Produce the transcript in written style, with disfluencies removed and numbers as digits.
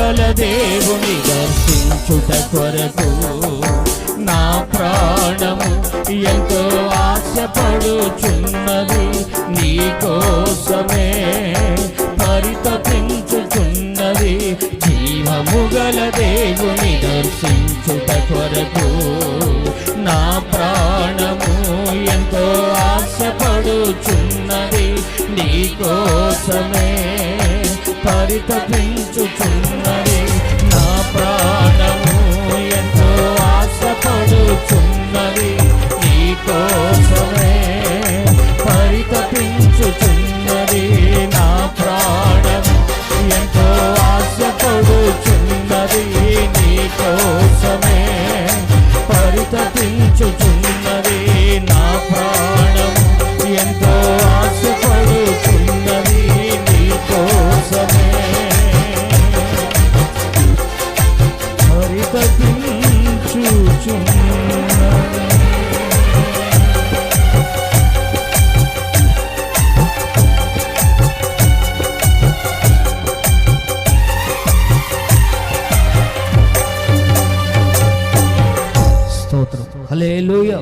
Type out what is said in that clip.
జీవముగల దేవుని దర్శించుట కొరకు నా ప్రాణము ఎంతో ఆశపడుచున్నది, నీ కోసమే పరితపించుచున్నది. జీవముగల దేవుని దర్శించుట కొరకు నా ప్రాణము ఎంతో ఆశపడుచున్నది, నీ కోసమే పరితపించుచున్నది. నా ప్రాణము ఎంతో ఆశపడుచున్నది, నీ కోసమే పరితపించుచున్నది. నా ప్రాణము ఎంతో ఆశపడుచున్నది, నీ కోసమే పరితపించుచున్నది. నా ప్రాణము ఎంతో ఆశపడుచున్నది, నీ కోసమే పరితపించుచున్నది. స్తోత్రం, హల్లెలూయా.